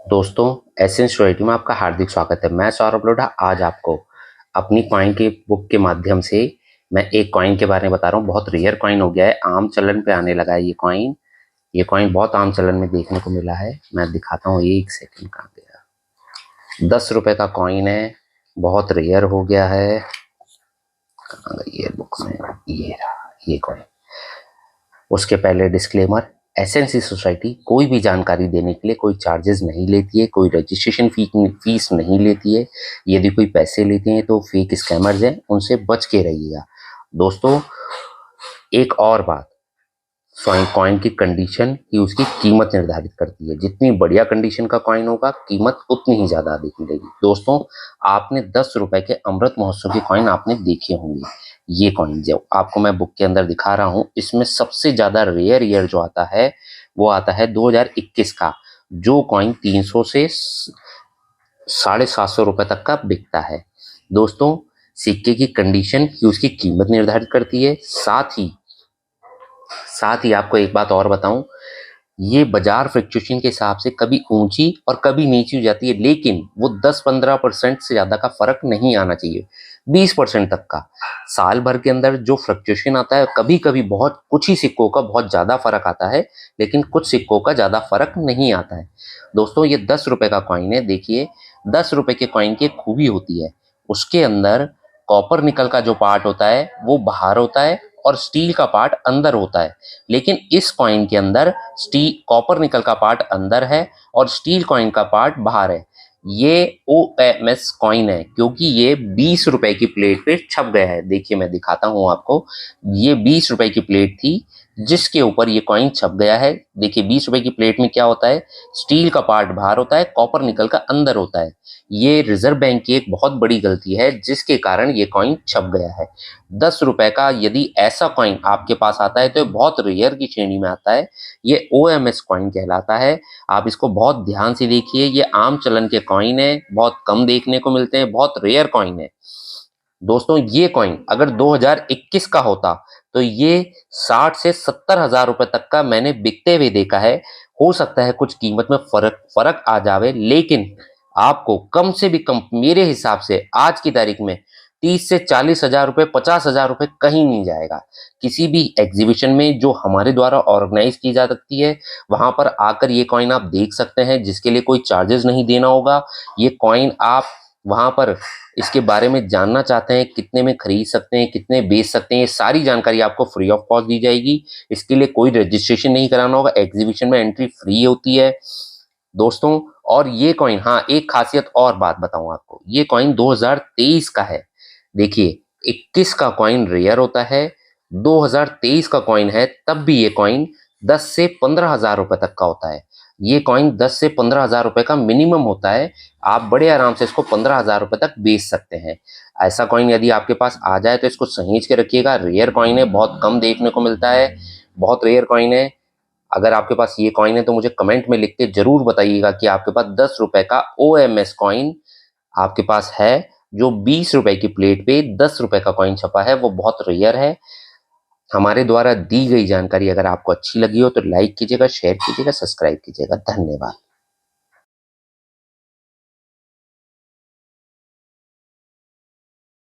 दोस्तों, essence society में आपका हार्दिक स्वागत है। मैं सौरभ लोढ़ा आज आपको अपनी कॉइन के बुक के माध्यम से मैं एक कॉइन के बारे में बता रहा हूँ। बहुत रेयर कॉइन हो गया है, आम चलन पे आने लगा है ये कॉइन बहुत आम चलन में देखने को मिला है। मैं दिखाता हूँ, एक सेकंड कहाँ गया। 10 रुपए का कॉइन है, बहुत रेयर हो गया है। कहाँ गई ये बुक में, ये रहा ये कॉइन। उसके पहले डिस्क्लेमर, एसएनसी सोसाइटी कोई भी जानकारी देने के लिए कोई चार्जेस नहीं लेती है, कोई रजिस्ट्रेशन फीस नहीं लेती है। यदि कोई पैसे लेते हैं तो फेक स्कैमर्स हैं, उनसे बच के रहिएगा। दोस्तों, एक और बात, कॉइन की कंडीशन ही उसकी कीमत निर्धारित करती है। जितनी बढ़िया कंडीशन का कॉइन होगा, कीमत उतनी ही ज्यादा अधिक मिलेगी। दोस्तों, आपने 10 रुपए के अमृत महोत्सव के कॉइन आपने देखे होंगे। ये कॉइन जो आपको मैं बुक के अंदर दिखा रहा हूँ, इसमें सबसे ज्यादा रेयर ईयर जो आता है वो आता है 2021 का, जो कॉइन 300 से 750 रुपए तक का बिकता है। दोस्तों, सिक्के की कंडीशन ही उसकी कीमत निर्धारित करती है। साथ ही आपको एक बात और बताऊं, ये बाजार फ्लक्चुएशन के हिसाब से कभी ऊंची और कभी नीची हो जाती है, लेकिन वो 10-15% से ज्यादा का फर्क नहीं आना चाहिए, 20% तक का। साल भर के अंदर जो फ्लक्चुएशन आता है, कभी कभी बहुत कुछ ही सिक्कों का बहुत ज्यादा फर्क आता है, लेकिन कुछ सिक्कों का ज्यादा फर्क नहीं आता है। दोस्तों, ये 10 रुपए का कॉइन है। देखिए, 10 रुपए के कॉइन की एक खूबी होती है, उसके अंदर कॉपर निकल का जो पार्ट होता है वो बाहर होता है और स्टील का पार्ट अंदर होता है। लेकिन इस कॉइन के अंदर स्टील कॉपर निकल का पार्ट अंदर है और स्टील कॉइन का पार्ट बाहर है। ये OMS कॉइन है, क्योंकि ये 20 रुपए की प्लेट पे छप गया है। देखिए, मैं दिखाता हूँ आपको, ये 20 रुपए की प्लेट थी जिसके ऊपर ये कॉइन छप गया है। देखिए, 20 रुपए की प्लेट में क्या होता है, स्टील का पार्ट बाहर होता है, कॉपर निकल का अंदर होता है। ये रिजर्व बैंक की एक बहुत बड़ी गलती है, जिसके कारण ये कॉइन छप गया है। 10 रुपए का यदि ऐसा कॉइन आपके पास आता है तो ये बहुत रेयर की श्रेणी में आता है। ये OMS कॉइन कहलाता है। आप इसको बहुत ध्यान से देखिए, ये आम चलन के कॉइन है, बहुत कम देखने को मिलते हैं, बहुत रेयर कॉइन है। दोस्तों, ये कॉइन अगर 2021 का होता तो ये 60 से 70 हजार रुपए तक का मैंने बिकते हुए देखा है। हो सकता है कुछ कीमत में फर्क आ जावे, लेकिन आपको कम से भी कम मेरे हिसाब से आज की तारीख में 30 से 40 हजार रुपए, 50 हजार रुपए कहीं नहीं जाएगा। किसी भी एग्जीबिशन में जो हमारे द्वारा ऑर्गेनाइज की जा सकती है, वहां पर आकर ये कॉइन आप देख सकते हैं, जिसके लिए कोई चार्जेस नहीं देना होगा। ये कॉइन आप वहां पर इसके बारे में जानना चाहते हैं, कितने में खरीद सकते हैं, कितने बेच सकते हैं, ये सारी जानकारी आपको फ्री ऑफ कॉस्ट दी जाएगी। इसके लिए कोई रजिस्ट्रेशन नहीं कराना होगा, एग्जीबिशन में एंट्री फ्री होती है। दोस्तों, और ये कॉइन, हाँ, एक खासियत और बात बताऊं आपको, ये कॉइन 2023 का है। देखिए, 21 का कॉइन रेयर होता है, 2023 का कॉइन है, तब भी ये कॉइन 10 से 15 हजार रुपए तक का होता है। ये कॉइन 10 से 15 हजार रुपए का मिनिमम होता है। आप बड़े आराम से इसको 15 हजार रुपए तक बेच सकते हैं। ऐसा कॉइन यदि आपके पास आ जाए तो इसको सहेज के रखिएगा। रेयर कॉइन है, बहुत कम देखने को मिलता है, बहुत रेयर कॉइन है। अगर आपके पास ये कॉइन है तो मुझे कमेंट में लिख के जरूर बताइएगा कि आपके पास 10 रुपए का OMS कॉइन आपके पास है, जो 20 रुपए की प्लेट पे 10 रुपए का कॉइन छपा है। वो बहुत रेयर है। हमारे द्वारा दी गई जानकारी अगर आपको अच्छी लगी हो तो लाइक कीजिएगा, शेयर कीजिएगा, सब्सक्राइब कीजिएगा। धन्यवाद।